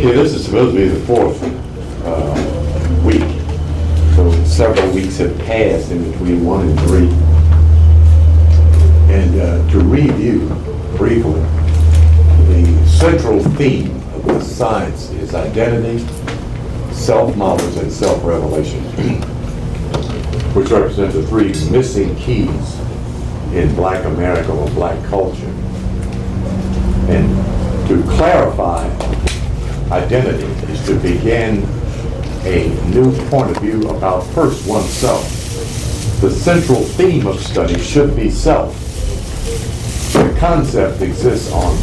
Okay, this is supposed to be the fourth week. So several weeks have passed in between 1 and 3. And to review briefly, the central theme of this science is identity, self-knowledge, and self-revelation, which represent the 3 missing keys in Black America or Black culture. And to clarify identity is to begin a new point of view about first oneself. The central theme of study should be self. The concept exists on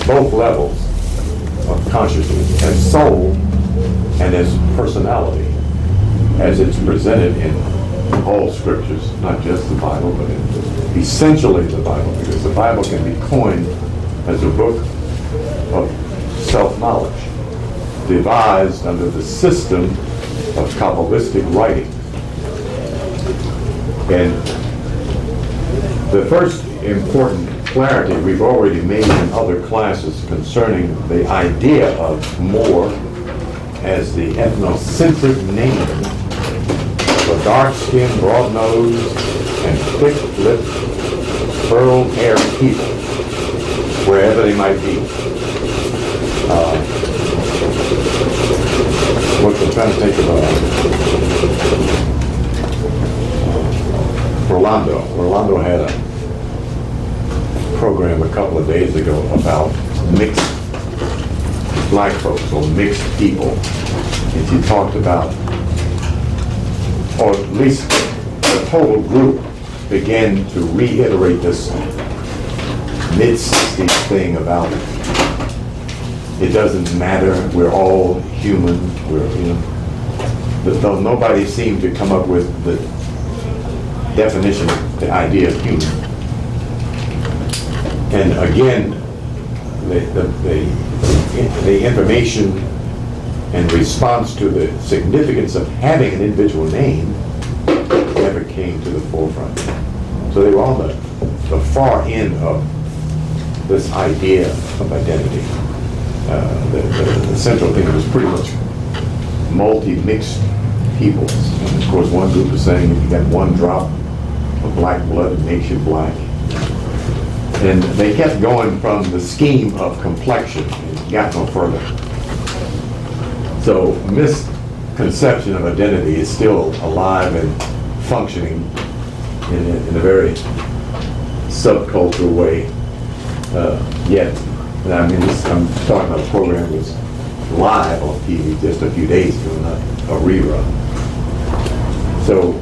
both levels of consciousness, as soul and as personality, as it's presented in all scriptures, not just the Bible, but essentially the Bible, because the Bible can be coined as a book of self-knowledge, devised under the system of Kabbalistic writing. And the first important clarity we've already made in other classes concerning the idea of Moor as the ethnocentric name of a dark-skinned, broad-nosed, and thick-lipped, pearl-haired people, wherever they might be. What I'm trying to think of, Orlando had a program a couple of days ago about mixed black folks or mixed people. And she talked about, or at least the total group began to reiterate this mid-60s thing about it doesn't matter, we're all human, though nobody seemed to come up with the definition of the idea of human. And again, the information and response to the significance of having an individual name never came to the forefront. So they were on the far end of this idea of identity. The central thing was pretty much multi-mixed peoples. And of course, one group is saying if you got one drop of black blood, it makes you black. And they kept going from the scheme of complexion and got no further. So misconception of identity is still alive and functioning in a very subcultural way yet. I mean, I'm talking about a program that was live on TV just a few days ago, not a rerun. So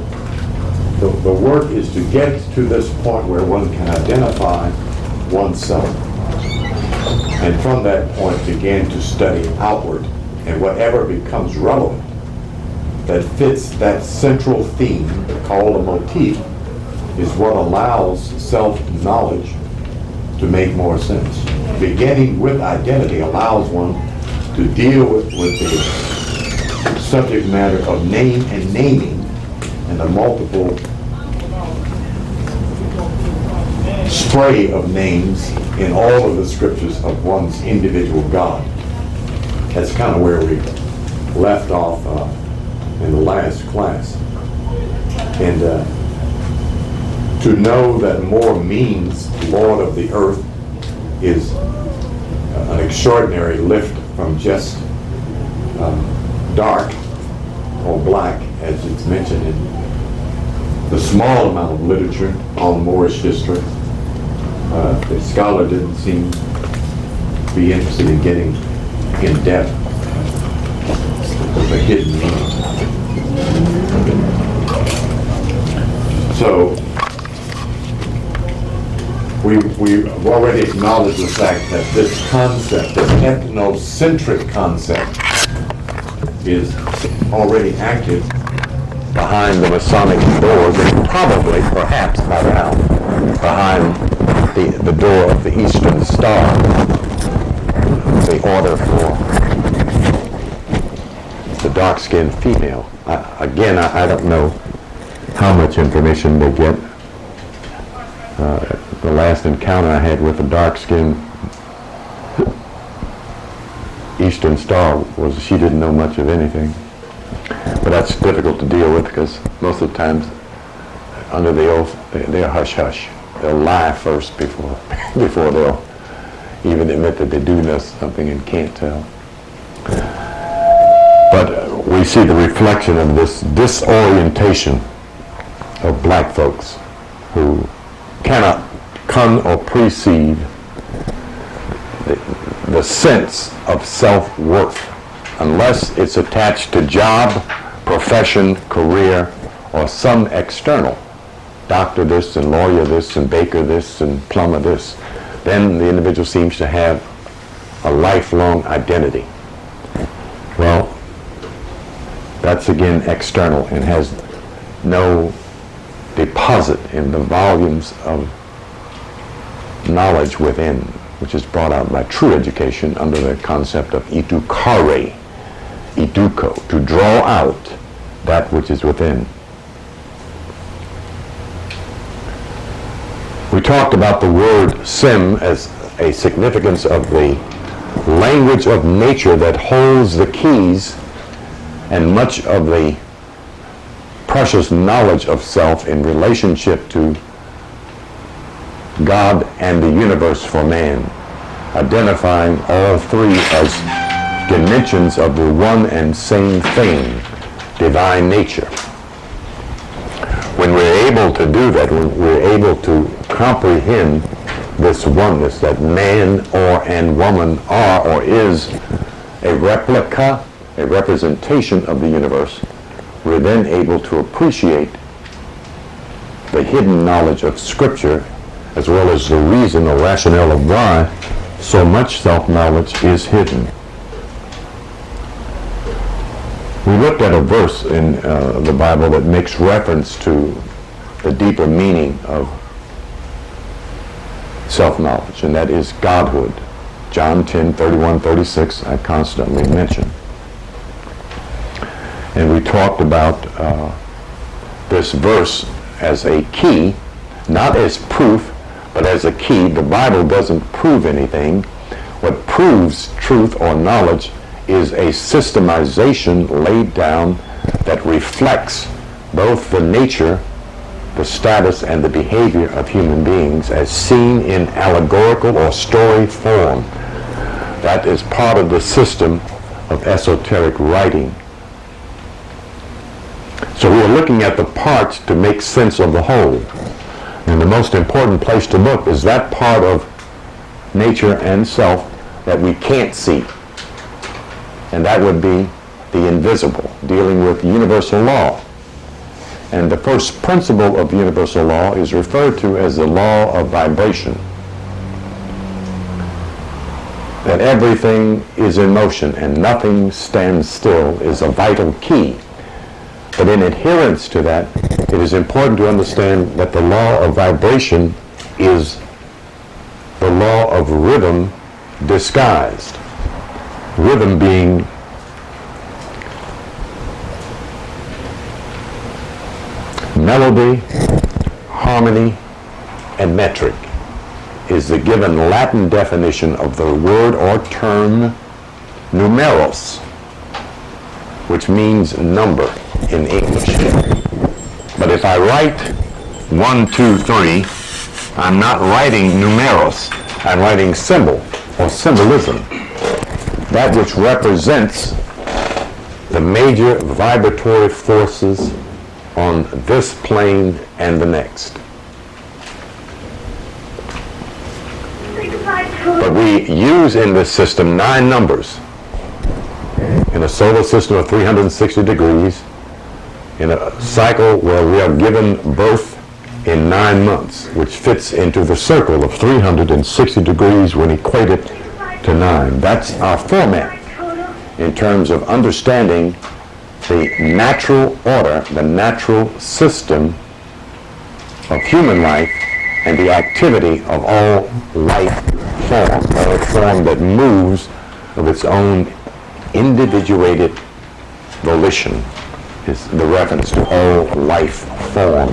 the work is to get to this point where one can identify oneself, and from that point begin to study outward, and whatever becomes relevant that fits that central theme called a motif is what allows self-knowledge to make more sense. Beginning with identity allows one to deal with the subject matter of name and naming and the multiple spray of names in all of the scriptures of one's individual God. That's kind of where we left off in the last class. And to know that more means Lord of the earth is an extraordinary lift from just dark or black, as it's mentioned in the small amount of literature on Moorish history. The scholar didn't seem to be interested in getting in depth with the hidden meaning. So we've already acknowledged the fact that this concept, this ethnocentric concept, is already active behind the Masonic doors, and probably, perhaps by now, behind the door of the Eastern Star, the order for the dark-skinned female. I don't know how much information they get. The last encounter I had with a dark-skinned Eastern Star she didn't know much of anything. But that's difficult to deal with because most of the times under the oath, they're hush-hush. They'll lie first before they'll even admit that they do know something and can't tell. But we see the reflection of this disorientation of black folks who cannot con or perceive the sense of self-worth unless it's attached to job, profession, career, or some external. Doctor this and lawyer this and baker this and plumber this. Then the individual seems to have a lifelong identity. Well, that's again external and has no deposit in the volumes of knowledge within, which is brought out by true education under the concept of edukare, educo, to draw out that which is within. We talked about the word sim as a significance of the language of nature that holds the keys and much of the precious knowledge of self in relationship to God and the universe for man, identifying all three as dimensions of the one and same thing, divine nature. When we're able to do that, when we're able to comprehend this oneness, that man and woman are or is a replica, a representation of the universe, we're then able to appreciate the hidden knowledge of Scripture as well as the reason or rationale of why so much self-knowledge is hidden. We looked at a verse in the Bible that makes reference to the deeper meaning of self-knowledge, and that is Godhood. John 10:31-36, I constantly mention. And we talked about this verse as a key, not as proof, but as a key. The Bible doesn't prove anything. What proves truth or knowledge is a systemization laid down that reflects both the nature, the status, and the behavior of human beings as seen in allegorical or story form. That is part of the system of esoteric writing. So we are looking at the parts to make sense of the whole. And the most important place to look is that part of nature and self that we can't see. And that would be the invisible, dealing with universal law. And the first principle of universal law is referred to as the law of vibration. That everything is in motion and nothing stands still is a vital key. But in adherence to that, it is important to understand that the law of vibration is the law of rhythm disguised. Rhythm being melody, harmony, and metric is the given Latin definition of the word or term numeros, which means number in English. But if I write 1, 2, 3, I'm not writing numeros. I'm writing symbol or symbolism. That which represents the major vibratory forces on this plane and the next. But we use in this system 9 numbers. In a solar system of 360 degrees, in a cycle where we are given birth in 9 months, which fits into the circle of 360 degrees when equated to 9. That's our format in terms of understanding the natural order, the natural system of human life and the activity of all life form, all form that moves of its own individuated volition is the reference to all life form.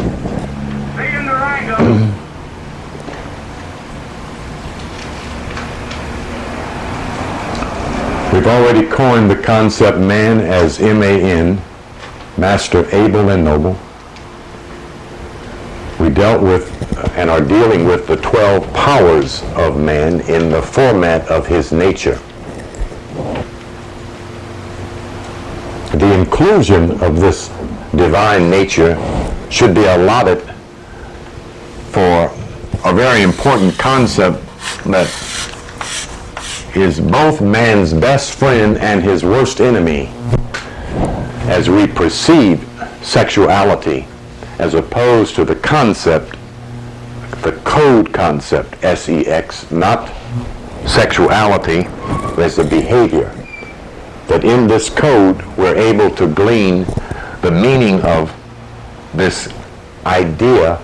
We've already coined the concept man as M-A-N, master, able, and noble. We dealt with and are dealing with the 12 powers of man in the format of his nature. The inclusion of this divine nature should be allotted for a very important concept that is both man's best friend and his worst enemy as we perceive sexuality, as opposed to the concept, the code concept, S.E.X, not sexuality, as a behavior. That in this code we're able to glean the meaning of this idea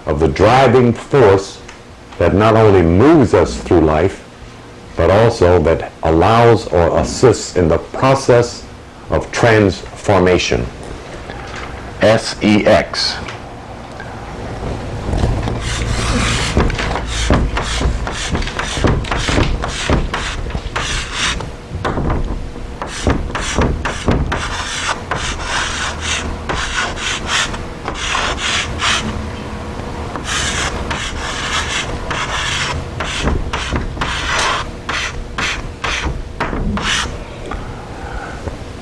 of the driving force that not only moves us through life, but also that allows or assists in the process of transformation. S.E.X.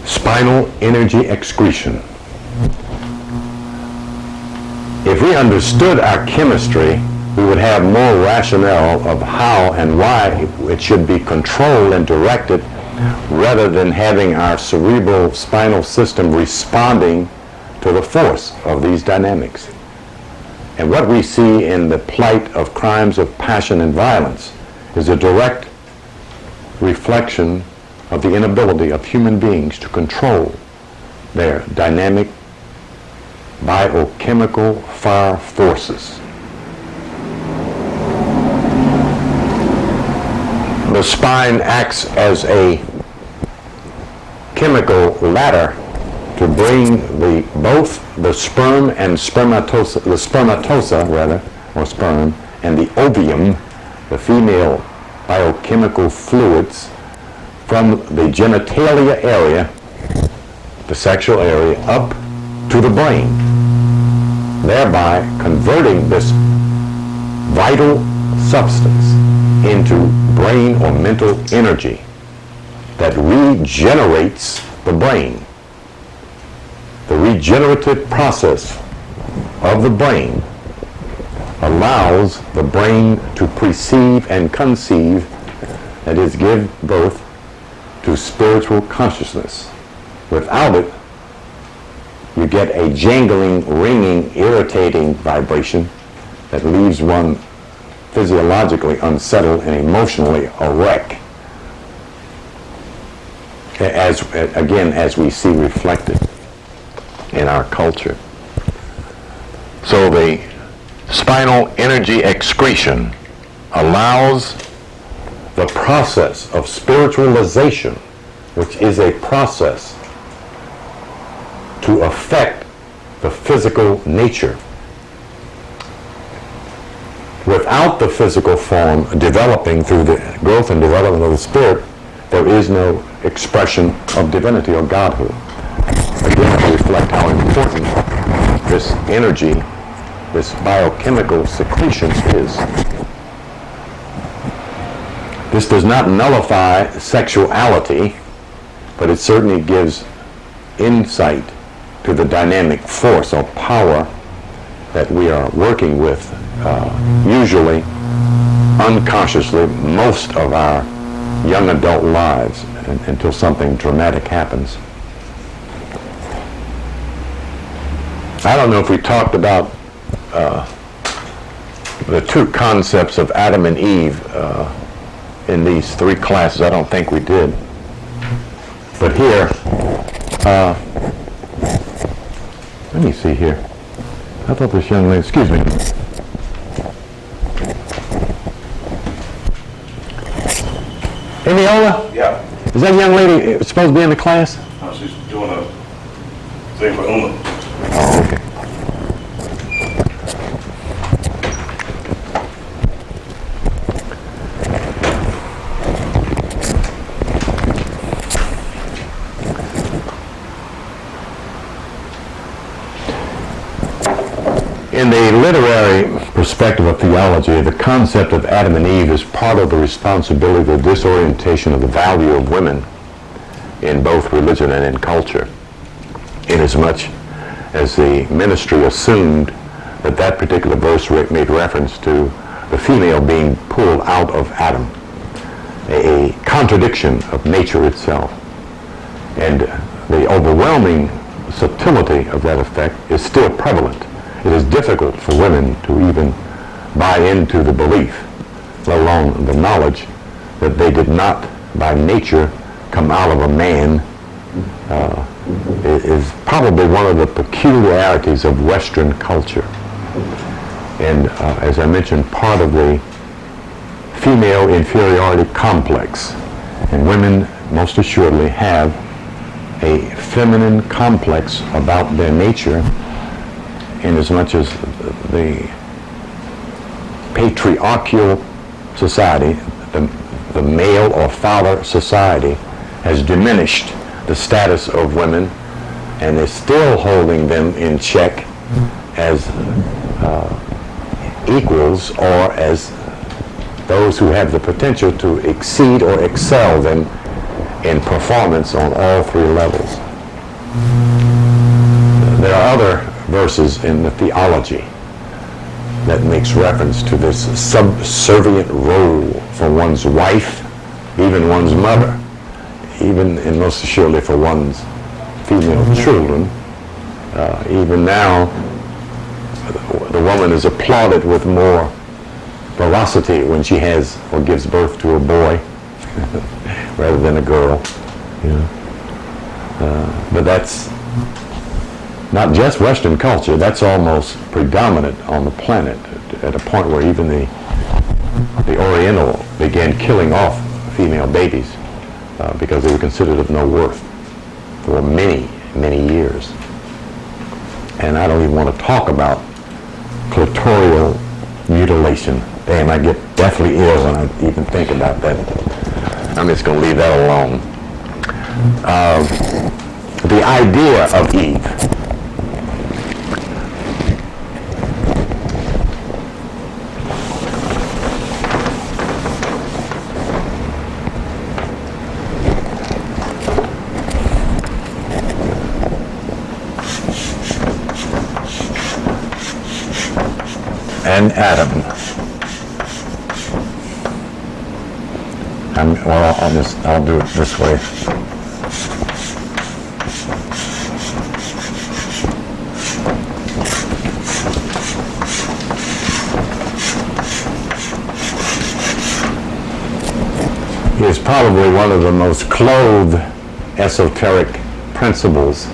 Spinal energy excretion. If we understood our chemistry, we would have more rationale of how and why it should be controlled and directed, rather than having our cerebral spinal system responding to the force of these dynamics. And what we see in the plight of crimes of passion and violence is a direct reflection of the inability of human beings to control their dynamic biochemical fire forces. The spine acts as a chemical ladder to bring both the sperm and spermatosa, or sperm, and the ovium, the female biochemical fluids, from the genitalia area, the sexual area, up to the brain, thereby converting this vital substance into brain or mental energy that regenerates the brain. The regenerative process of the brain allows the brain to perceive and conceive, that is, give birth to spiritual consciousness. Without it, you get a jangling, ringing, irritating vibration that leaves one physiologically unsettled and emotionally a wreck, as we see reflected in our culture. So the spinal energy excretion allows the process of spiritualization, which is a process to affect the physical nature. Without the physical form developing through the growth and development of the spirit, there is no expression of divinity or godhood. Again, to reflect how important this energy, this biochemical secretion is. This does not nullify sexuality, but it certainly gives insight to the dynamic force or power that we are working with, usually unconsciously, most of our young adult lives, until something dramatic happens. I don't know if we talked about the two concepts of Adam and Eve in these three classes. I don't think we did. But here, let me see here. I thought this young lady, excuse me. Hey, Viola? Yeah. Is that young lady supposed to be in the class? Oh, she's doing a thing for Una. Oh, okay. In the literary perspective of theology, the concept of Adam and Eve is part of the responsibility, the disorientation of the value of women in both religion and in culture, inasmuch as the ministry assumed that that particular verse made reference to the female being pulled out of Adam, a contradiction of nature itself. And the overwhelming subtlety of that effect is still prevalent. It is difficult for women to even buy into the belief, let alone the knowledge, that they did not, by nature, come out of a man. It is probably one of the peculiarities of Western culture. And as I mentioned, part of the female inferiority complex. And women most assuredly have a feminine complex about their nature, in as much as the patriarchal society, the male or father society, has diminished the status of women and is still holding them in check as equals, or as those who have the potential to exceed or excel them in performance on all three levels. There are other verses in the theology that makes reference to this subservient role for one's wife, even one's mother, even and most assuredly for one's female children. Even now, the woman is applauded with more ferocity when she has or gives birth to a boy rather than a girl. You know. But that's not just Western culture. That's almost predominant on the planet, at a point where even the Oriental began killing off female babies because they were considered of no worth for many, many years. And I don't even want to talk about clitoral mutilation. Damn, I get deathly ill when I even think about that. I'm just going to leave that alone. The idea of Eve. And Adam. I'll do it this way. It is probably one of the most clothed esoteric principles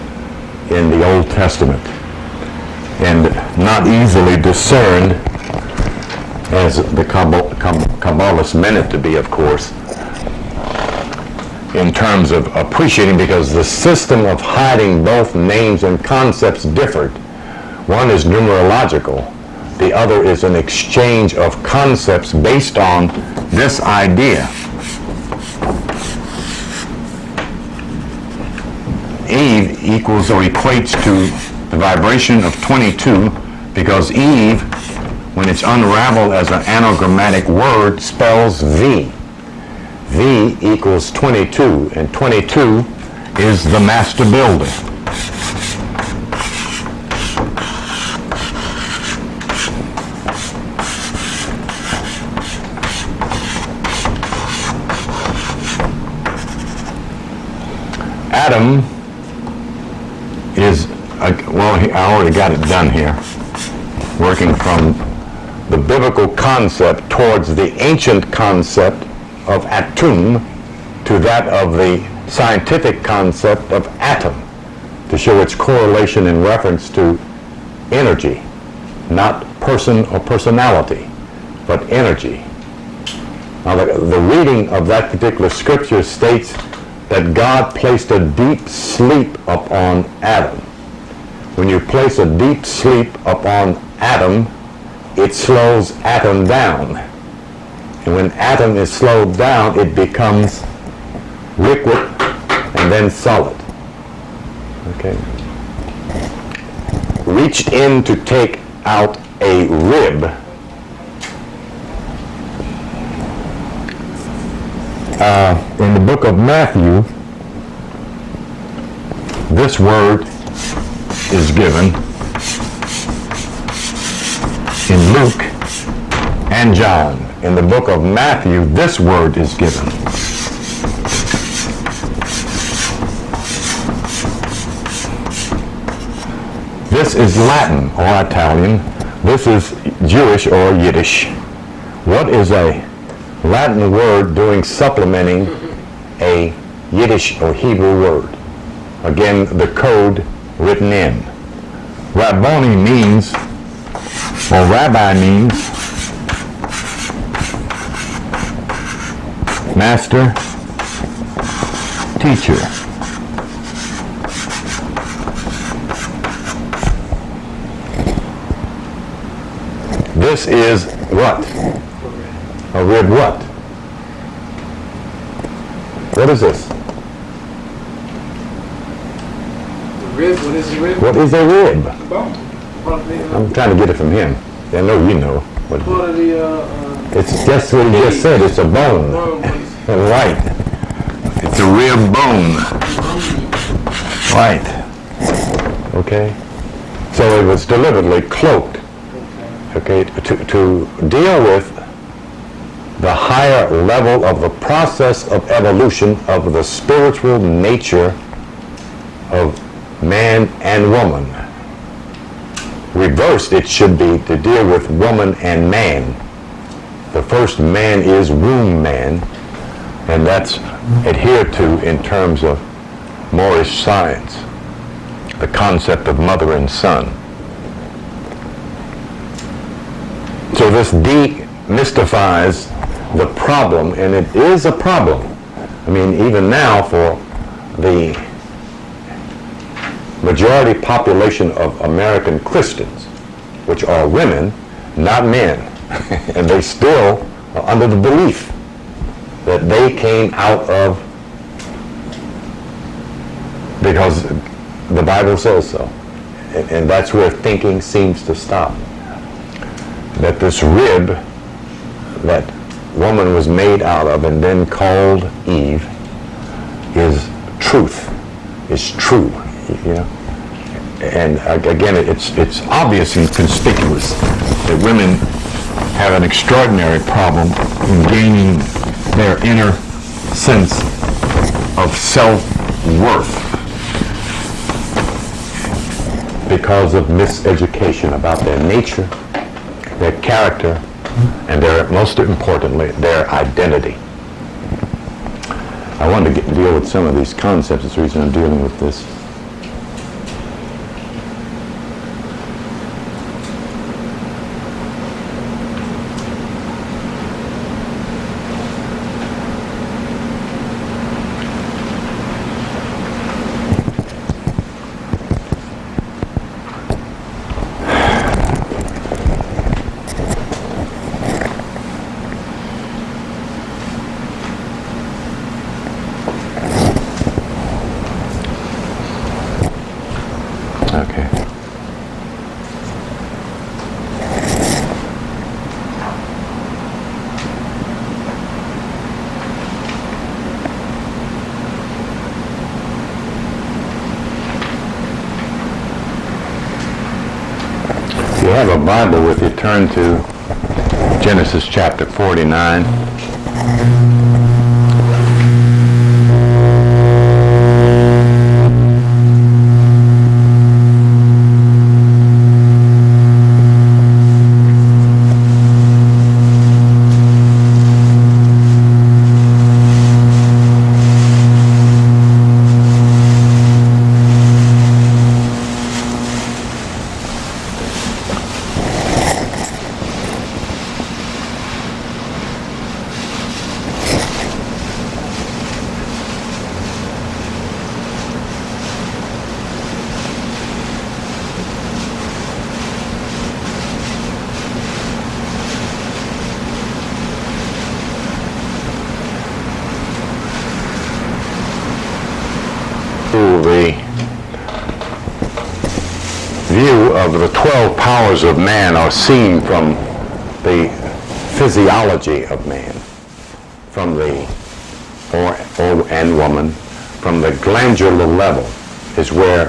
in the Old Testament, and not easily discerned, as the Kabbalists meant it to be, of course, in terms of appreciating, because the system of hiding both names and concepts differed. One is numerological, the other is an exchange of concepts based on this idea. Eve equals or equates to the vibration of 22, because Eve, when it's unraveled as an anagrammatic word, spells V. V equals 22, and 22 is the master builder. Adam is, well, I already got it done here, working from the biblical concept towards the ancient concept of atum to that of the scientific concept of atom, to show its correlation in reference to energy, not person or personality, but energy. Now, the reading of that particular scripture states that God placed a deep sleep upon Adam. When you place a deep sleep upon Adam, it slows Adam down. And when atom is slowed down, it becomes liquid and then solid. Okay? Reached in to take out a rib, in the book of Matthew, this word is given. In Luke and John, in the book of Matthew, this word is given. This is Latin or Italian. This is Jewish or Yiddish. What is a Latin word doing supplementing a Yiddish or Hebrew word? Again, the code written in. Rabboni means, or rabbi means, master, teacher. This is what? A rib what? What is this? Rib, what is a rib? What is a rib? The bone. Part of the, I'm trying to get it from him. I know you know. But part of the, it's just what he just said. It's a bone. Right. It's a rib bone. Right. Okay. So it was deliberately cloaked. Okay. To deal with the higher level of the process of evolution of the spiritual nature of man and woman. Reversed, it should be to deal with woman and man. The first man is womb man, and that's adhered to in terms of Moorish science, the concept of mother and son. So this demystifies the problem, and it is a problem. I mean, even now for the majority population of American Christians, which are women, not men, and they still are under the belief that they came out of, because the Bible says so. And that's where thinking seems to stop. That this rib that woman was made out of and then called Eve is truth, is true, you know. And again, it's obvious and conspicuous that women have an extraordinary problem in gaining their inner sense of self-worth because of miseducation about their nature, their character, and most importantly, their identity. I wanted to deal with some of these concepts. That's the reason I'm dealing with this. Okay. If you have a Bible with you, turn to Genesis chapter 49. The view of the 12 powers of man are seen from the physiology of man, from the and woman, from the glandular level is where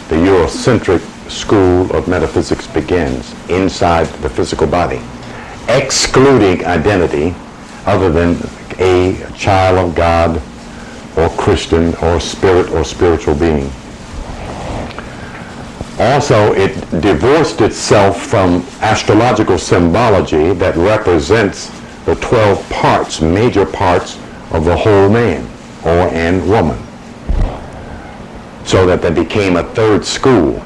the Eurocentric school of metaphysics begins, inside the physical body, excluding identity other than a child of God or Christian or spirit or spiritual being. Also, it divorced itself from astrological symbology that represents the 12 parts, major parts of the whole man or and woman, so that there became a third school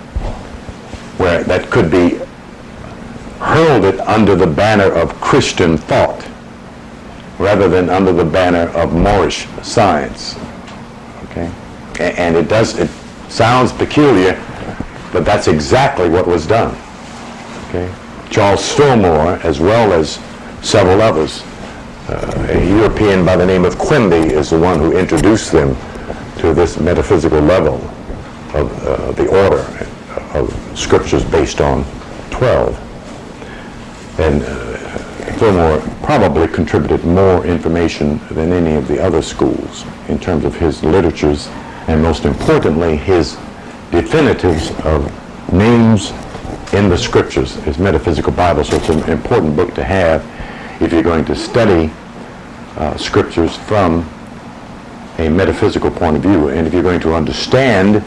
where that could be heralded under the banner of Christian thought rather than under the banner of Moorish science. Okay? And it sounds peculiar, but that's exactly what was done. Okay? Charles Fillmore, as well as several others, a European by the name of Quimby is the one who introduced them to this metaphysical level of the order of scriptures based on 12. And Fillmore probably contributed more information than any of the other schools in terms of his literatures and, most importantly, his definitives of names in the scriptures, his metaphysical Bible. So it's an important book to have if you're going to study scriptures from a metaphysical point of view, and if you're going to understand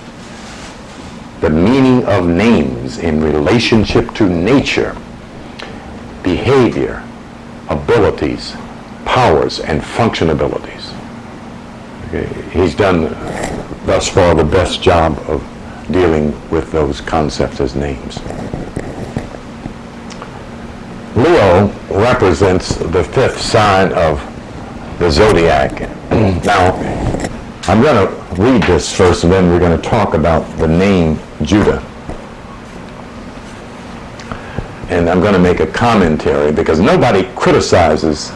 the meaning of names in relationship to nature, behavior, abilities, powers, and functionabilities. Okay. He's done thus far the best job of dealing with those concepts as names. Leo represents the 5th sign of the Zodiac. Now, I'm going to read this first, and then we're going to talk about the name Judah. And I'm going to make a commentary, because nobody criticizes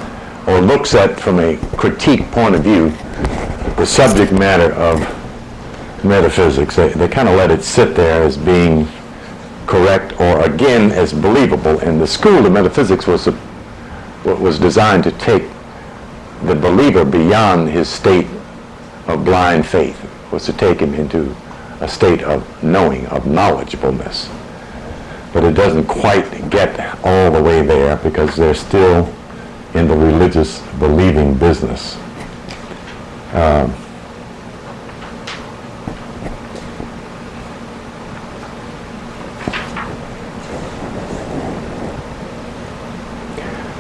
or looks at, from a critique point of view, the subject matter of metaphysics. They kind of let it sit there as being correct, or again as believable. And the school of metaphysics was designed to take the believer beyond his state of blind faith, was to take him into a state of knowing, of knowledgeableness. But it doesn't quite get all the way there, because they're still in the religious believing business.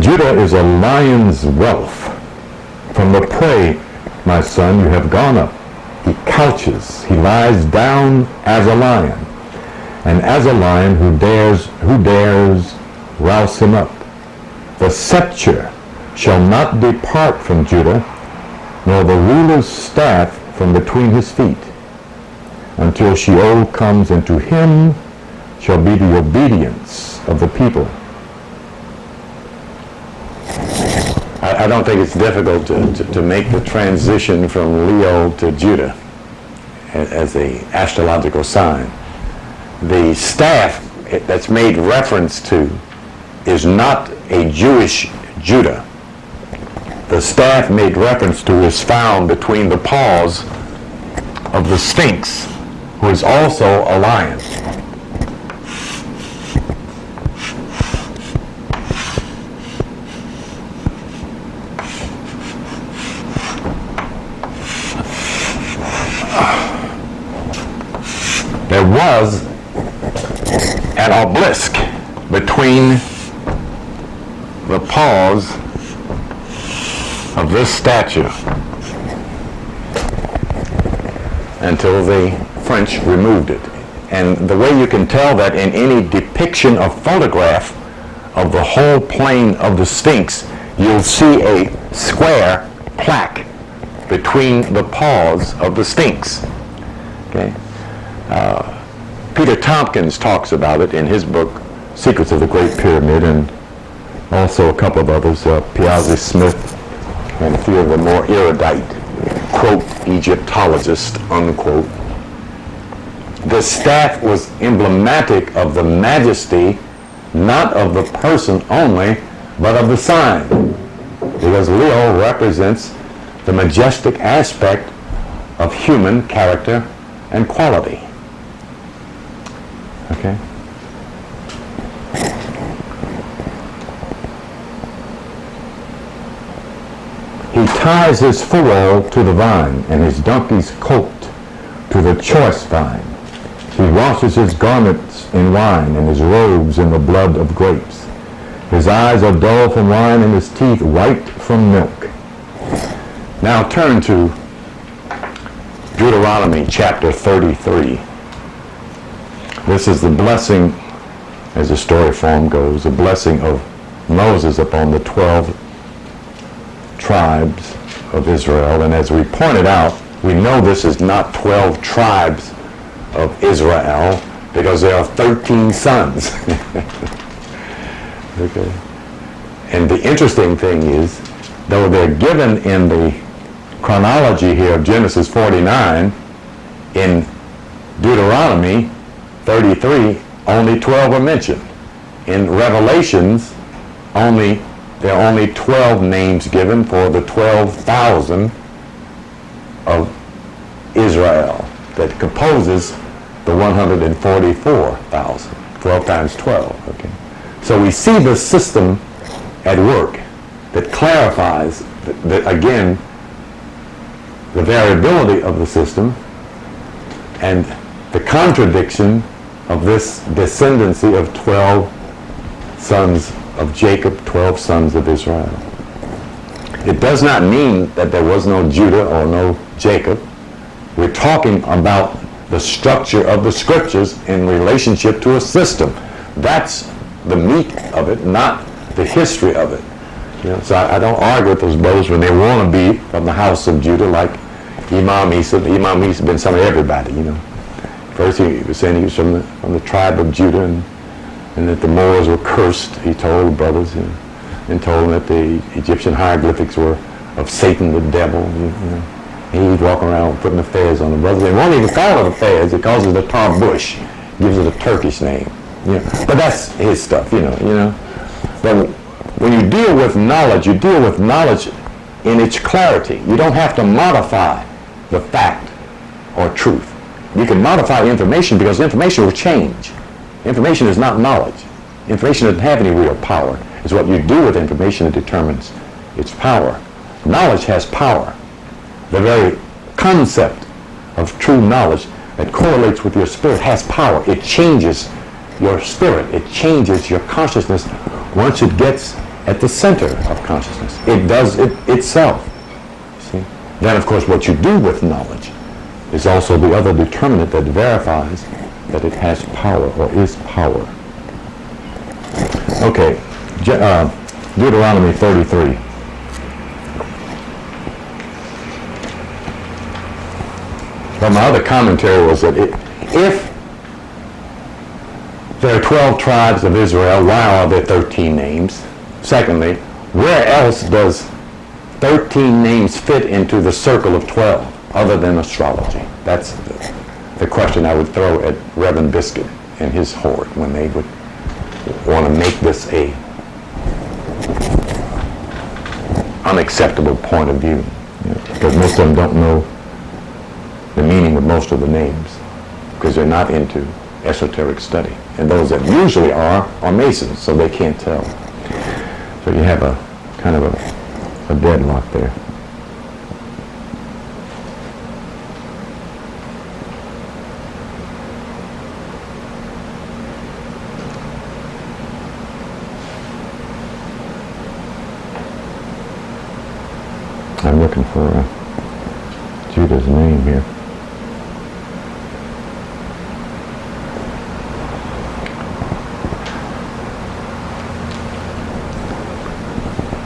Judah is a lion's whelp. From the prey, my son, you have gone up. He couches, he lies down as a lion. And as a lion, who dares rouse him up? The scepter shall not depart from Judah, nor the ruler's staff from between his feet, until Sheol comes, and to him shall be the obedience of the people. I don't think it's difficult to make the transition from Leo to Judah as a astrological sign. The staff that's made reference to is not a Jewish Judah. The staff made reference to is found between the paws of the Sphinx, who is also a lion. There was an obelisk between the paws of this statue until the French removed it. And the way you can tell that in any depiction of photograph of the whole plane of the Sphinx, you'll see a square plaque between the paws of the Sphinx. Okay? Peter Tompkins talks about it in his book, Secrets of the Great Pyramid, and also a couple of others, Piazzi Smith, and a few of the more erudite, quote, Egyptologists, unquote. the staff was emblematic of the majesty, not of the person only, but of the sign. Because Leo represents the majestic aspect of human character and quality. Okay? He ties his foal to the vine, and his donkey's colt to the choice vine. He washes his garments in wine, and his robes in the blood of grapes. His eyes are dull from wine, and his teeth white from milk. Now turn to Deuteronomy chapter 33. This is the blessing, as the story form goes, the blessing of Moses upon the 12 tribes of Israel. And as we pointed out, we know this is not 12 tribes of Israel because there are 13 sons. Okay. And the interesting thing is, though they're given in the chronology here of Genesis 49, in Deuteronomy 33, only 12 are mentioned. In Revelations, there are only 12 names given for the 12,000 of Israel that composes the 144,000. 12 times 12. Okay. So we see the system at work that clarifies, again, the variability of the system and the contradiction of this descendancy of 12 sons of Jacob, 12 sons of Israel. It does not mean that there was no Judah or no Jacob. We're talking about the structure of the scriptures in relationship to a system. That's the meat of it, not the history of it. You know, so I don't argue with those brothers when they want to be from the house of Judah, like Imam Isa. Imam Isa been some of everybody, you know. First he was saying he was from the tribe of Judah, and that the Moors were cursed, he told the brothers, you know, and told them that the Egyptian hieroglyphics were of Satan, the devil, you know. And he'd walk around putting the fez on the brothers. They won't even call it a fez, it calls it a tarbush, gives it a Turkish name. You know, but that's his stuff, you know. But when you deal with knowledge, you deal with knowledge in its clarity. You don't have to modify the fact or truth. You can modify information because information will change. Information is not knowledge. Information doesn't have any real power. It's what you do with information that determines its power. Knowledge has power. The very concept of true knowledge that correlates with your spirit has power. It changes your spirit. It changes your consciousness once it gets at the center of consciousness. It does it itself. See? Then, of course, what you do with knowledge is also the other determinant that verifies that it has power or is power. Okay, Deuteronomy 33. Well, my other commentary was that if there are 12 tribes of Israel, why are there 13 names? Secondly, where else does 13 names fit into the circle of 12 other than astrology? That's the question I would throw at Reverend Biscuit and his horde when they would want to make this a unacceptable point of view. You know, because most of them don't know the meaning of most of the names because they're not into esoteric study. And those that usually are Masons, so they can't tell. So you have a kind of a deadlock there. I'm looking for Judah's name here.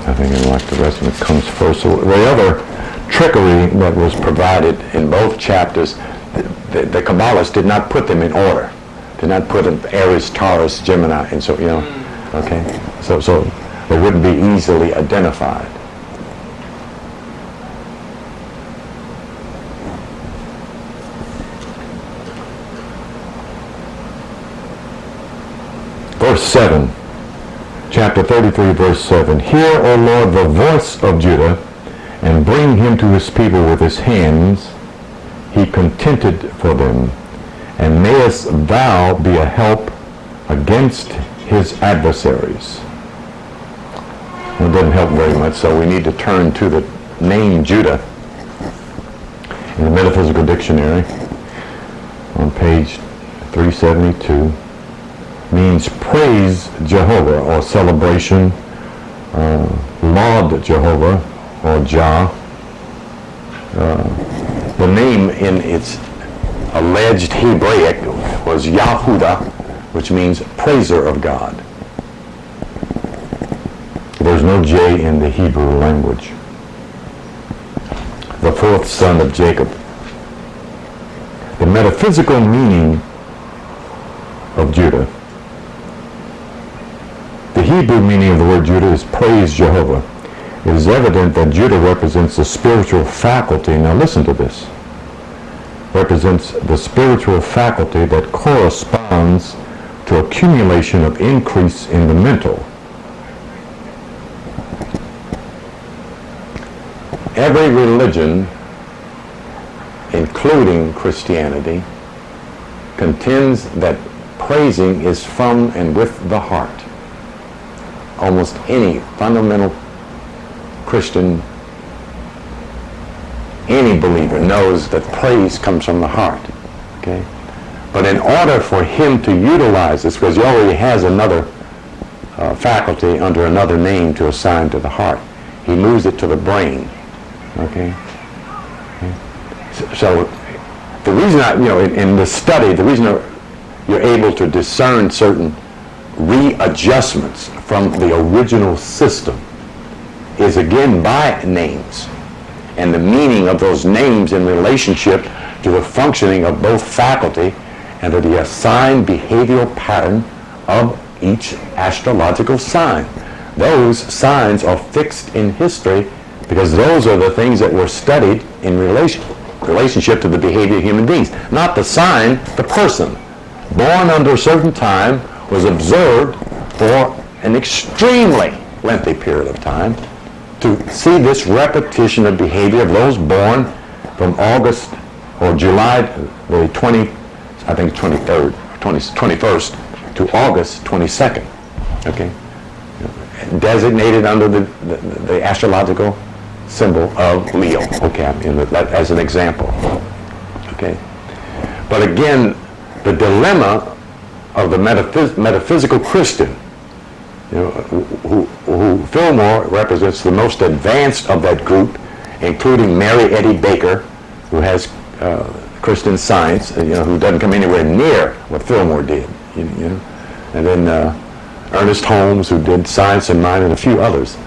I think like the rest of it comes first. So the other trickery that was provided in both chapters, the Kabbalists did not put them in order. Did not put them Aries, Taurus, Gemini, and so, you know, okay? So they wouldn't be easily identified. verse 7, chapter 33, verse 7. Hear, O Lord, the voice of Judah, and bring him to his people with his hands. He contended for them. And mayest thou be a help against his adversaries. Well, it doesn't help very much, so we need to turn to the name Judah in the Metaphysical Dictionary on page 372. Means praise Jehovah, or celebration, laud Jehovah, or Jah. The name in its alleged Hebraic was Yahudah, which means praiser of God. There's no J in the Hebrew language. The fourth son of Jacob. The metaphysical meaning of Judah. The Hebrew meaning of the word Judah is praise Jehovah. It is evident that Judah represents the spiritual faculty. Now listen to this. Represents the spiritual faculty that corresponds to accumulation of increase in the mental. Every religion, including Christianity, contends that praising is from and with the heart. Almost any fundamental Christian, any believer knows that praise comes from the heart. Okay? But in order for him to utilize this, because he already has another faculty under another name to assign to the heart, he moves it to the brain. Okay? So the reason in the study, the reason you're able to discern certain readjustments from the original system is again by names and the meaning of those names in relationship to the functioning of both faculty and to the assigned behavioral pattern of each astrological sign. Those signs are fixed in history because those are the things that were studied in relationship to the behavior of human beings. Not the sign, the person. Born under a certain time, was observed for an extremely lengthy period of time to see this repetition of behavior of those born from August or July the 21st to August 22nd. Okay? Designated under the astrological symbol of Leo, okay, as an example. Okay? But again, the dilemma of the metaphysical Christian, who Fillmore represents the most advanced of that group, including Mary Eddy Baker, who has Christian Science, who doesn't come anywhere near what Fillmore did, and then Ernest Holmes, who did Science and Mind, and a few others,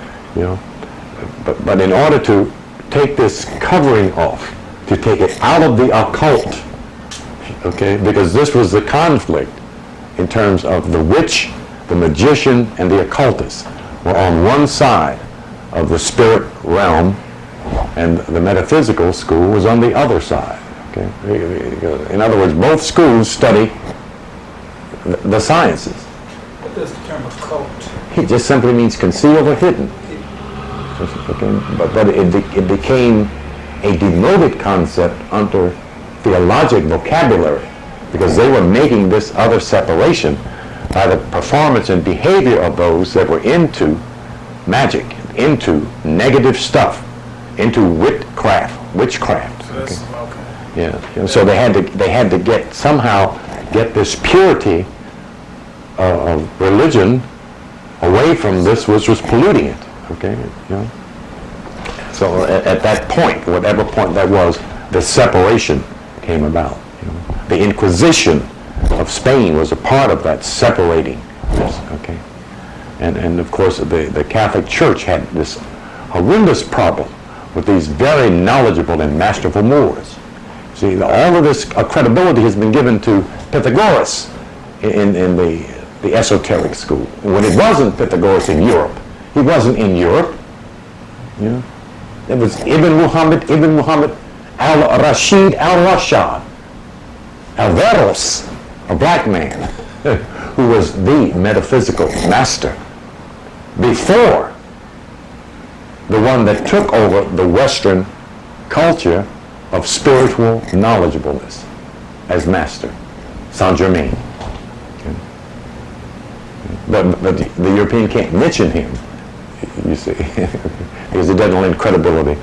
But in order to take this covering off, to take it out of the occult, okay, because this was the conflict in terms of the witch, the magician, and the occultist were on one side of the spirit realm, and the metaphysical school was on the other side. Okay? In other words, both schools study the sciences. What does the term occult? It just simply means concealed or hidden. Okay? But it became a denoted concept under theologic vocabulary because they were making this other separation by the performance and behavior of those that were into magic, into negative stuff, into witchcraft. Okay? Yeah. So they had to somehow get this purity of religion away from this which was polluting it. Okay. So at that point, whatever point that was, the separation came about. The Inquisition of Spain was a part of that separating this, okay? And of course, the Catholic Church had this horrendous problem with these very knowledgeable and masterful Moors. See, all of this credibility has been given to Pythagoras in the esoteric school. When it wasn't Pythagoras in Europe, he wasn't in Europe. It was Ibn Muhammad al-Rashid al-Rashad, Alvaros, a black man, who was the metaphysical master before the one that took over the Western culture of spiritual knowledgeableness as master, Saint Germain. But the European can't mention him, you see, because it doesn't lend credibility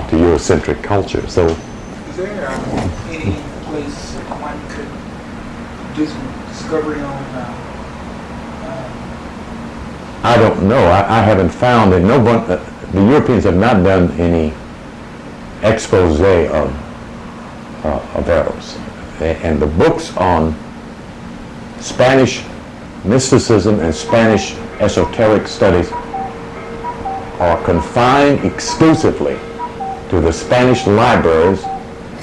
to Eurocentric culture. So, Is there any place one could do some discovery on? I don't know. I haven't found that no one. The Europeans have not done any expose of Eros, and the books on Spanish mysticism and Spanish esoteric studies are confined exclusively to the Spanish libraries.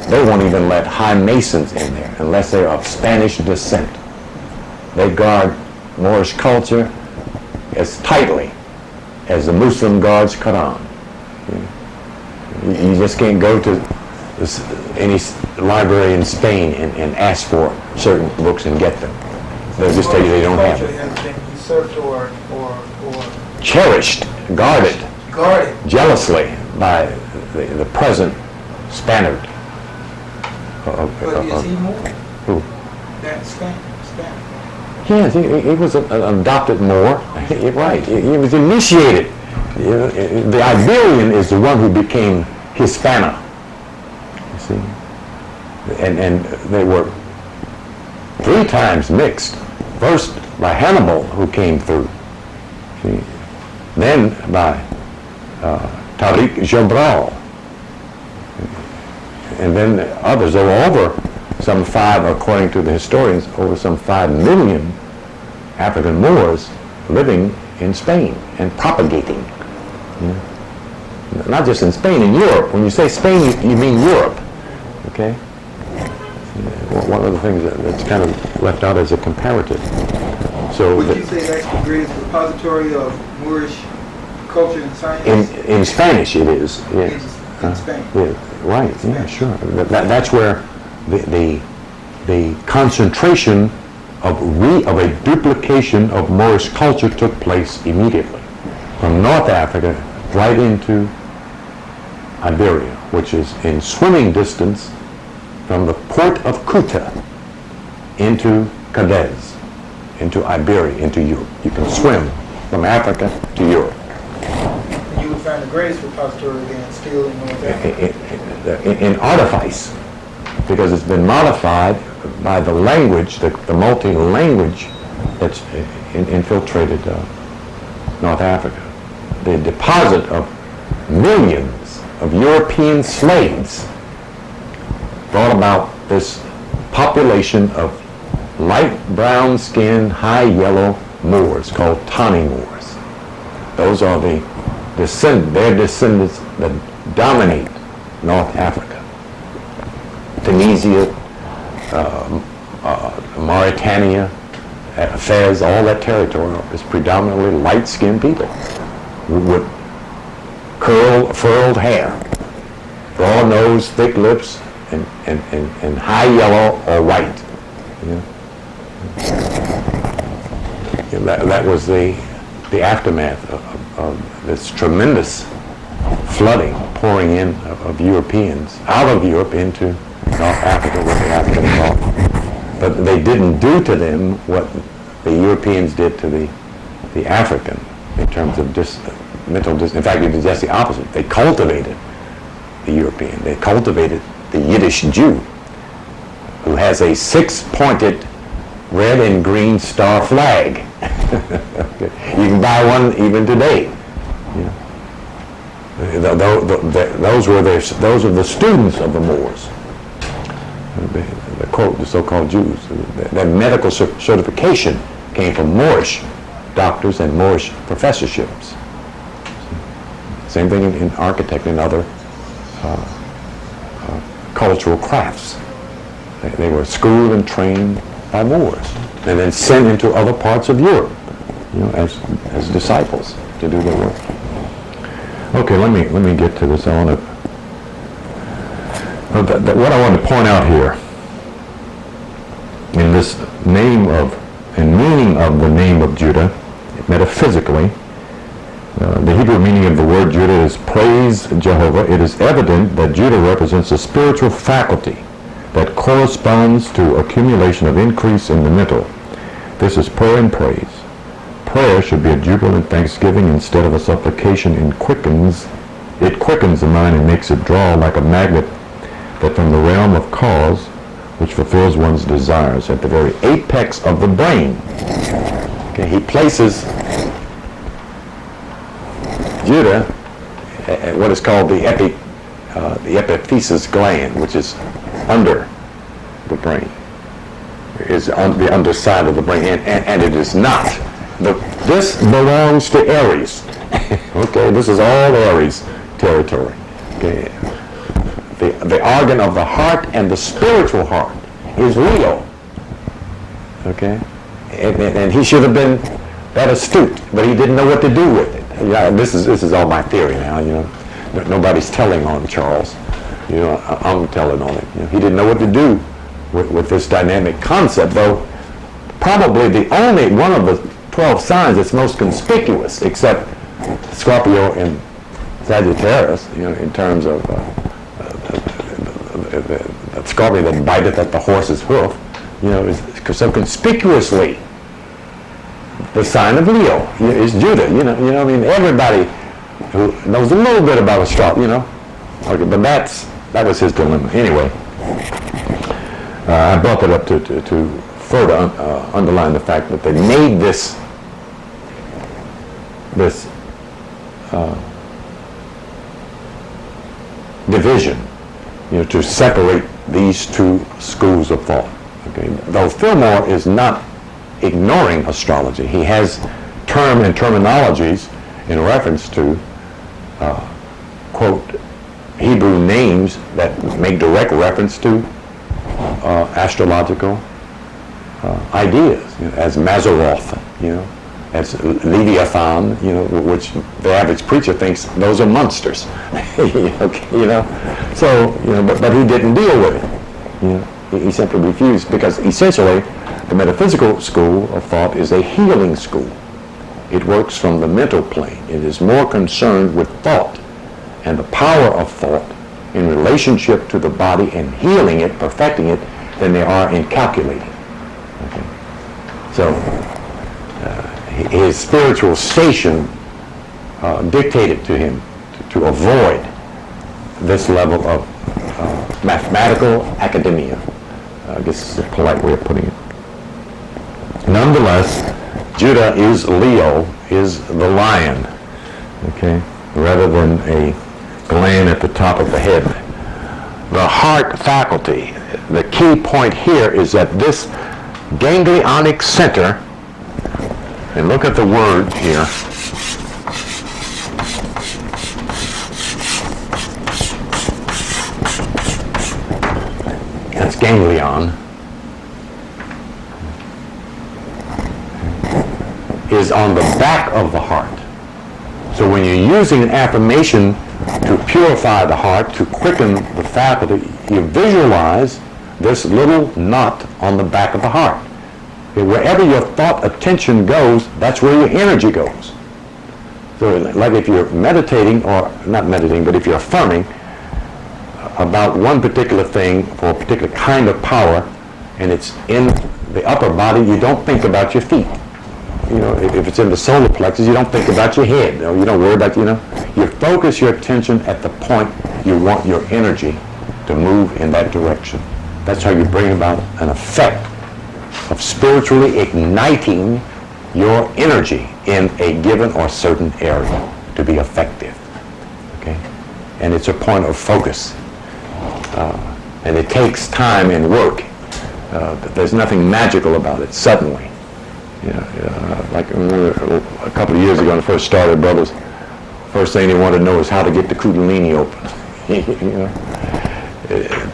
They won't even let high Masons in there unless they're of Spanish descent. They guard Moorish culture as tightly as the Muslim guards Quran. You just can't go to any library in Spain and ask for certain books and get them. They'll just tell you they don't have Culture it. has been usurped or Cherished, guarded guarded. jealously by the present Spaniard. But is he more Who? than Spanish? Yes, he was an adopted Moor. Right, he was initiated. The Iberian is the one who became Hispana. You see, and they were 3 times mixed. First by Hannibal, who came through. See? Then by Tariq Jabral. And then others. There were over some 5, according to the historians, over some 5 million African Moors living in Spain and propagating. Not just in Spain, in Europe. When you say Spain, you mean Europe. Okay? One of the things that's kind of left out as a comparative. So Would you say that's the greatest repository of Moorish culture and science? in Spanish it is. Yes. In Spain. Yeah, right. Yeah, sure. That's where the concentration of a duplication of Moorish culture took place immediately from North Africa right into Iberia, which is in swimming distance from the port of Ceuta into Cadiz, into Iberia, into Europe. You can swim from Africa to Europe. You would find the greatest repository then still in North Africa. In artifice, because it's been modified by the language, the multi-language that's infiltrated North Africa. The deposit of millions of European slaves brought about this population of light brown skinned, high yellow Moors called Tani Moors. Those are their descendants that dominate North Africa. Tunisia, Mauritania, Fez, all that territory is predominantly light-skinned people with furled hair, broad nose, thick lips, and high yellow or white. That was the aftermath of this tremendous flooding, pouring in of Europeans out of Europe into North Africa with the African involved. But they didn't do to them what the Europeans did to the African in terms of mental distance. In fact, it was just the opposite. They cultivated the European. They cultivated the Yiddish Jew, who has a 6-pointed red and green star flag. You can buy one even today. Those are the students of the Moors. The so-called Jews. That medical certification came from Moorish doctors and Moorish professorships. Same thing in architecture and other cultural crafts. They were schooled and trained by Moors, and then sent into other parts of Europe, as disciples to do their work. Okay, let me get to this. What I want to point out here in this name of and meaning of the name of Judah, metaphysically. The Hebrew meaning of the word Judah is praise Jehovah. It is evident that Judah represents a spiritual faculty that corresponds to accumulation of increase in the mental. This is prayer and praise. Prayer should be a jubilant thanksgiving instead of a supplication. It quickens the mind and makes it draw like a magnet that from the realm of cause, which fulfills one's desires at the very apex of the brain. Okay, he places Judah at what is called the epiphysis gland, which is under the brain, is on the underside of the brain, and it is not. This belongs to Aries. Okay, this is all Aries territory. Okay. The organ of the heart and the spiritual heart is Leo. Okay, and he should have been that astute, but he didn't know what to do with it. Yeah, this is all my theory now. You know, nobody's telling on Charles. You know, I'm telling on him. You know, he didn't know what to do with this dynamic concept, though. Probably the only one of the 12 signs that's most conspicuous, except Scorpio and Sagittarius, you know, in terms of the Scorpio that biteth at the horse's hoof, you know, is so conspicuously the sign of Leo is Judah. You know, I mean, everybody who knows a little bit about astrology, you know, okay, but that was his dilemma. Anyway, I brought that up to further underline the fact that they made this division, you know, to separate these two schools of thought. Okay, though Fillmore is not ignoring astrology, he has term and terminologies in reference to quote Hebrew names that make direct reference to astrological ideas, you know, as Mazaroth, you know, as Leviathan, you know, which the average preacher thinks those are monsters. Okay, you know, so you know, but he didn't deal with it. You know, he simply refused, because essentially the metaphysical school of thought is a healing school. It works from the mental plane. It is more concerned with thought and the power of thought in relationship to the body and healing it, perfecting it, than they are in calculating. Okay. So his spiritual station dictated to him to avoid this level of mathematical academia. I guess is a polite way of putting it. Nonetheless, Judah is Leo, is the lion, okay, rather than a gland at the top of the head. The heart faculty, the key point here is that this ganglionic center, and look at the word here, that's ganglion, is on the back of the heart. So when you're using an affirmation to purify the heart, to quicken the faculty, you visualize this little knot on the back of the heart. Wherever your thought attention goes, that's where your energy goes. So like if you're meditating, or not meditating, but if you're affirming about one particular thing for a particular kind of power, and it's in the upper body, you don't think about your feet. You know, if it's in the solar plexus, you don't think about your head. You know, you don't worry about, you know, you focus your attention at the point you want your energy to move in that direction. That's how you bring about an effect of spiritually igniting your energy in a given or certain area to be effective. Okay? And it's a point of focus. And it takes time and work. There's nothing magical about it, suddenly. Like I remember a couple of years ago when I first started, brothers, first thing they wanted to know is how to get the Kundalini open. You know,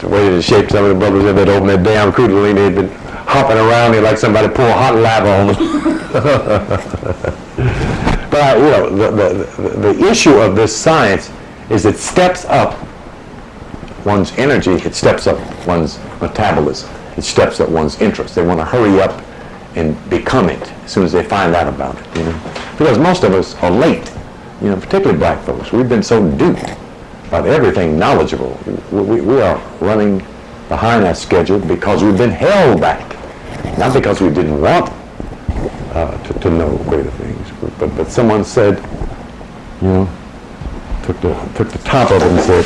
the way to shape some of the brothers that opened that damn Kundalini, they'd been hopping around there like somebody pour hot lava on them. But you know, the issue of this science is it steps up one's energy, it steps up one's metabolism, it steps up one's interest. They want to hurry up and become it as soon as they find out about it, you know. Because most of us are late, you know, particularly black folks. We've been so duped about everything knowledgeable. We are running behind that schedule because we've been held back, not because we didn't want to know greater things. But someone said, you know, took the top of it and said,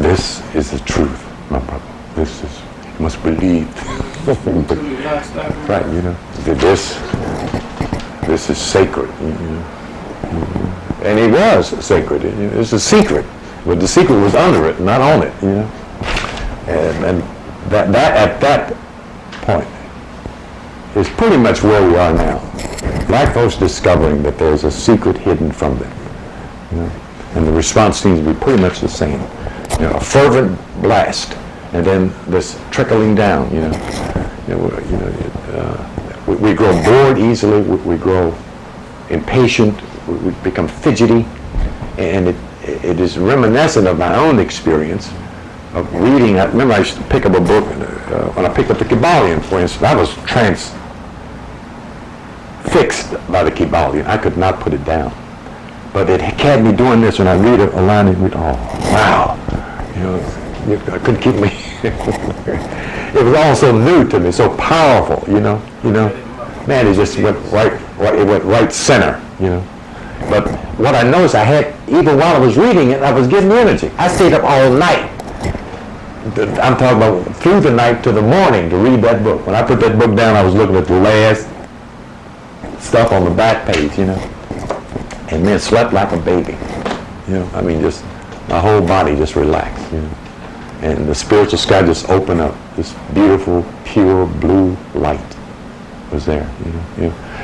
this is the truth, my brother. This is, you must believe. Right, you know, this is sacred, you know. And it was sacred. It's a secret, but the secret was under it, not on it, you know. And that at that point is pretty much where we are now. Black folks discovering that there's a secret hidden from them, you know. And the response seems to be pretty much the same. You know, a fervent blast, and then this trickling down, you know. We grow bored easily. We grow impatient. We become fidgety, and it is reminiscent of my own experience of reading. I remember I used to pick up a book when I picked up the Kybalion, for instance. I was transfixed by the Kybalion. I could not put it down, but it had me doing this when I read a line and read, oh wow, you know, I couldn't keep me. It was all so new to me, so powerful, you know. Man, it just went right center, you know. But what I noticed, even while I was reading it, I was getting energy. I stayed up all night. I'm talking about through the night to the morning to read that book. When I put that book down, I was looking at the last stuff on the back page, you know. And then slept like a baby, you know. I mean, just my whole body just relaxed, you know. And the spiritual sky just opened up. This beautiful, pure blue light was there, you know.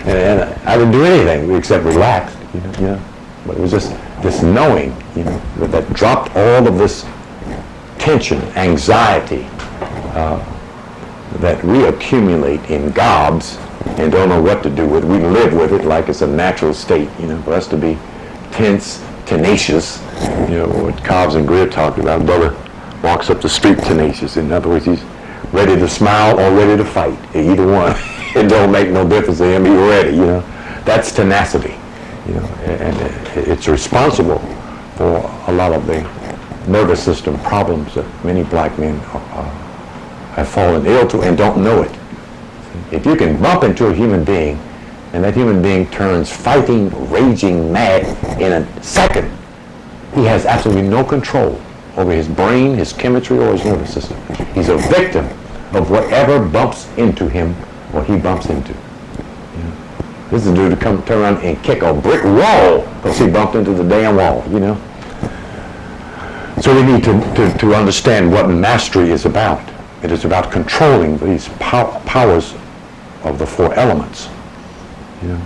And I didn't do anything except relax, you know. But it was just this knowing, you know, that dropped all of this tension, anxiety that we accumulate in gobs and don't know what to do with. We live with it like it's a natural state, you know, for us to be tense, tenacious, you know, what Cobbs and Greer talked about. Brother walks up the street tenacious. In other words, he's ready to smile or ready to fight. Either one. It don't make no difference to him. He's ready, you know. That's tenacity, you know, and it's responsible for a lot of the nervous system problems that many black men have fallen ill to and don't know it. If you can bump into a human being and that human being turns fighting, raging mad in a second, he has absolutely no control over his brain, his chemistry, or his nervous system. He's a victim of whatever bumps into him or he bumps into. You know? This is a dude to turn around and kick a brick wall because he bumped into the damn wall, you know. So we need to understand what mastery is about. It is about controlling these powers of the four elements. You know?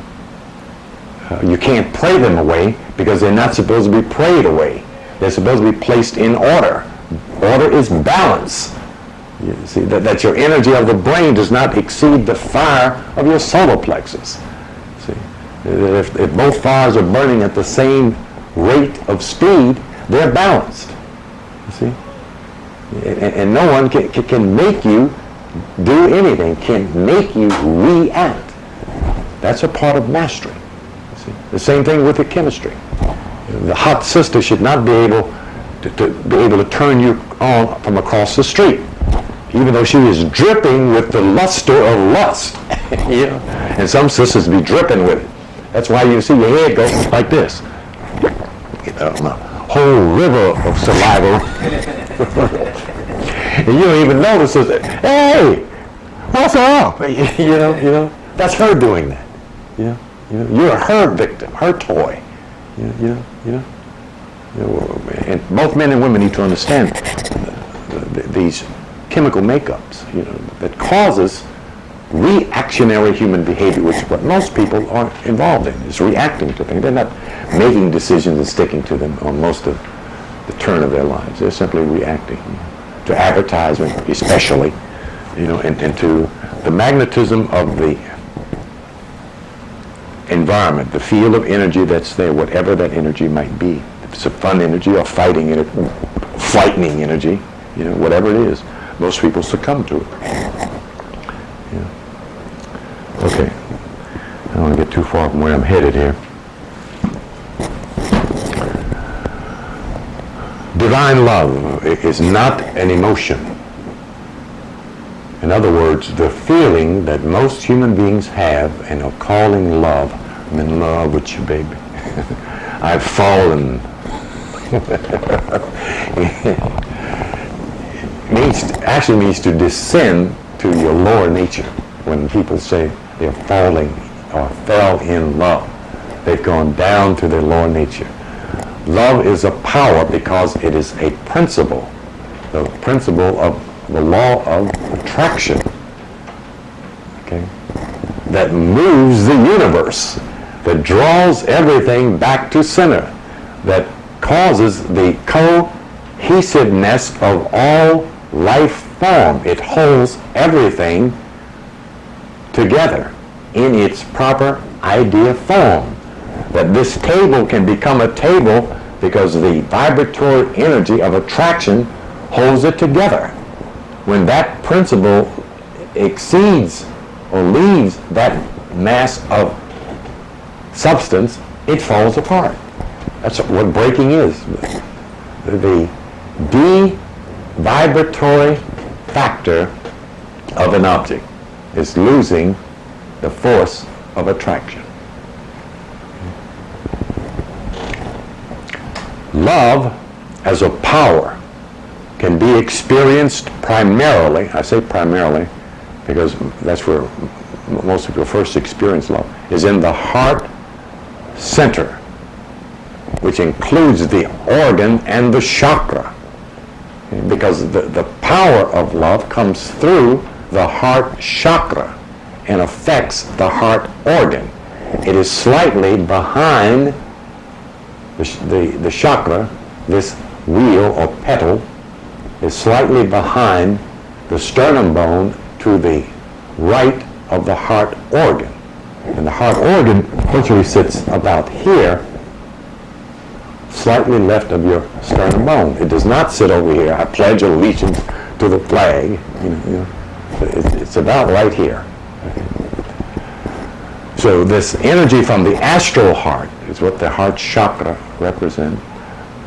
You can't pray them away because they're not supposed to be prayed away. They're supposed to be placed in order. Order is balance. You see, that your energy of the brain does not exceed the fire of your solar plexus. See, if both fires are burning at the same rate of speed, they're balanced. You see? And no one can make you do anything, can make you react. That's a part of mastery. You see? The same thing with the chemistry. The hot sister should not be able to turn you on from across the street, even though she is dripping with the luster of lust. You know? And some sisters be dripping with it. That's why you see your head go like this. You know, a whole river of saliva. And you don't even notice it. Hey, what's up? You know, that's her doing that. You know, you're her victim, her toy. You know, and both men and women need to understand these chemical makeups, you know, that causes reactionary human behavior, which is what most people are involved in, is reacting to things. They're not making decisions and sticking to them on most of the turn of their lives. They're simply reacting to advertisement, especially, you know, and to the magnetism of the environment, the field of energy that's there, whatever that energy might be. If it's a fun energy or fighting energy, frightening energy, you know, whatever it is, most people succumb to it. You know. Okay. I don't want to get too far from where I'm headed here. Divine love is not an emotion. In other words, the feeling that most human beings have and are calling love, I'm in love with you, baby. I've fallen. Actually means to descend to your lower nature. When people say they're falling or fell in love, they've gone down to their lower nature. Love is a power because it is a principle, the principle of the law of attraction, okay, that moves the universe, that draws everything back to center, that causes the cohesiveness of all life form. It holds everything together in its proper idea form. That this table can become a table because the vibratory energy of attraction holds it together. When that principle exceeds or leaves that mass of substance, it falls apart. That's what breaking is. The de-vibratory factor of an object is losing the force of attraction. Love as a power can be experienced primarily, I say primarily because that's where most people first experience love, is in the heart center, which includes the organ and the chakra. Because the power of love comes through the heart chakra and affects the heart organ. It is slightly behind the chakra, this wheel or petal, is slightly behind the sternum bone to the right of the heart organ. And the heart organ literally sits about here, slightly left of your sternum bone. It does not sit over here. I pledge allegiance to the flag. It's about right here. So this energy from the astral heart is what the heart chakra represents,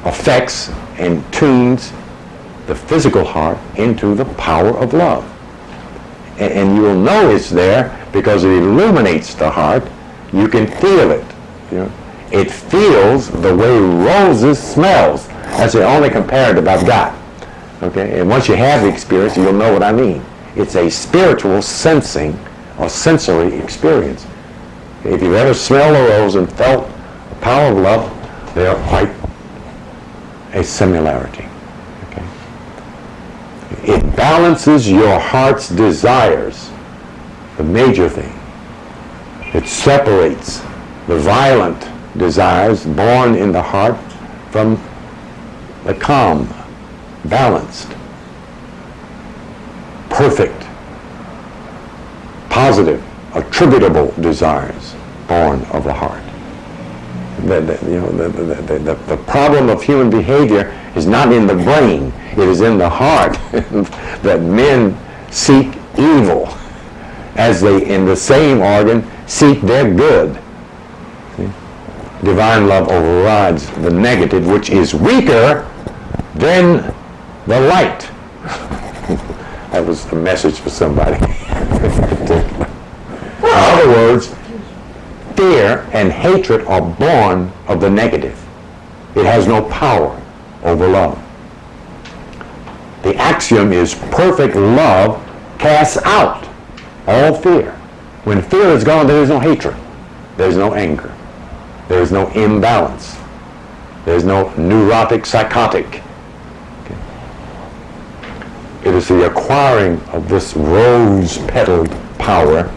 affects and tunes the physical heart into the power of love. And you will know it's there because it illuminates the heart. You can feel it. It feels the way roses smells. That's the only comparative I've got. Okay? And once you have the experience, you'll know what I mean. It's a spiritual sensing or sensory experience. If you've ever smelled a rose and felt the power of love, they are quite a similarity. Okay? It balances your heart's desires, the major thing. It separates the violent desires born in the heart from the calm, balanced, perfect, positive, attributable desires born of the heart. The problem of human behavior is not in the brain, it is in the heart that men seek evil as they, in the same organ, seek their good. See? Divine love overrides the negative, which is weaker than the light. That was a message for somebody. In other words, fear and hatred are born of the negative. It has no power over love. The axiom is perfect love casts out all fear. When fear is gone, there is no hatred. There is no anger. There is no imbalance. There is no neurotic, psychotic. Okay. It is the acquiring of this rose-petaled power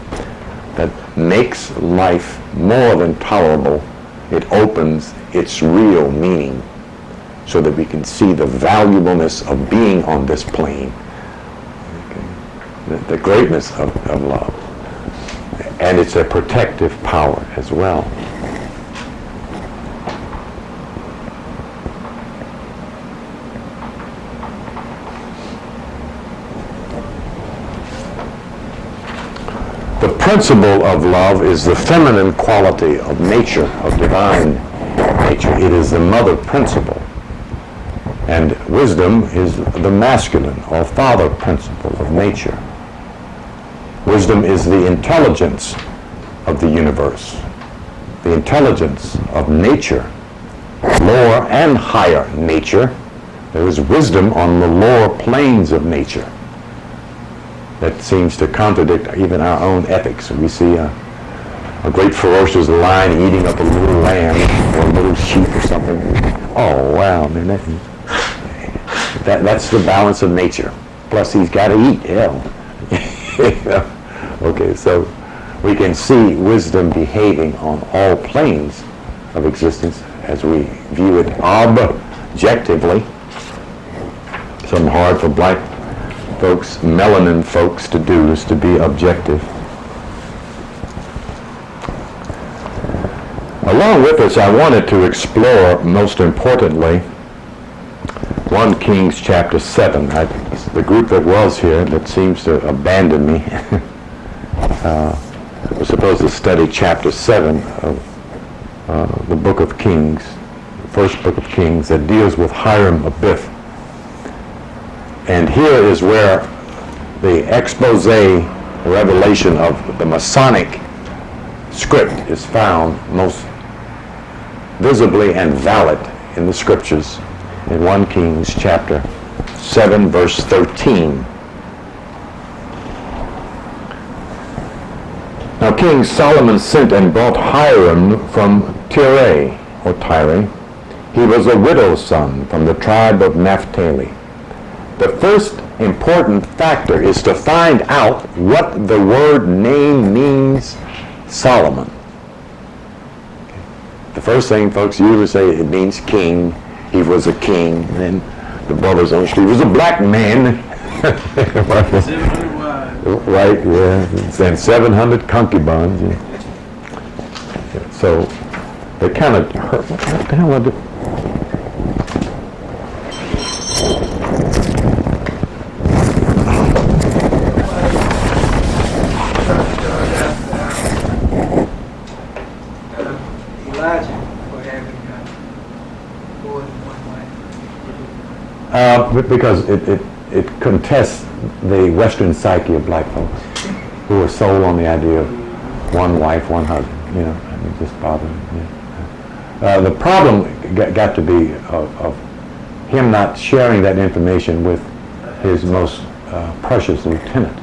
that makes life more than tolerable. It opens its real meaning so that we can see the valuableness of being on this plane, okay. The greatness of love. And it's a protective power as well. The principle of love is the feminine quality of nature, of divine nature. It is the mother principle. And wisdom is the masculine or father principle of nature. Wisdom is the intelligence of the universe, the intelligence of nature, lower and higher nature. There is wisdom on the lower planes of nature that seems to contradict even our own ethics. We see a great ferocious lion eating up a little lamb or a little sheep or something. Oh, wow, man, that's the balance of nature. Plus, he's got to eat, hell. Okay, so we can see wisdom behaving on all planes of existence as we view it objectively. Something hard for black folks, melanin folks, to do is to be objective. Along with this, I wanted to explore, most importantly, 1 Kings chapter 7. The group that was here that seems to abandon me was supposed to study chapter 7 of the book of Kings, the first book of Kings, that deals with Hiram Abiff. And here is where the expose, revelation of the Masonic script is found most visibly and valid in the scriptures in 1 Kings chapter 7, verse 13. Now King Solomon sent and brought Hiram from Tyre, or Tyre. He was a widow's son from the tribe of Naphtali. The first important factor is to find out what the word name means, Solomon. The first thing folks usually say, it means king. He was a king. And then the brothers on the street, he was a black man. Right, yeah. And 700 concubines. Yeah. So they kind of hurt. What the hell I do? Because it contests the Western psyche of black folks who are sold on the idea of one wife, one husband. You know, and it just bothers me. Yeah. The problem got to be of him not sharing that information with his most precious lieutenant,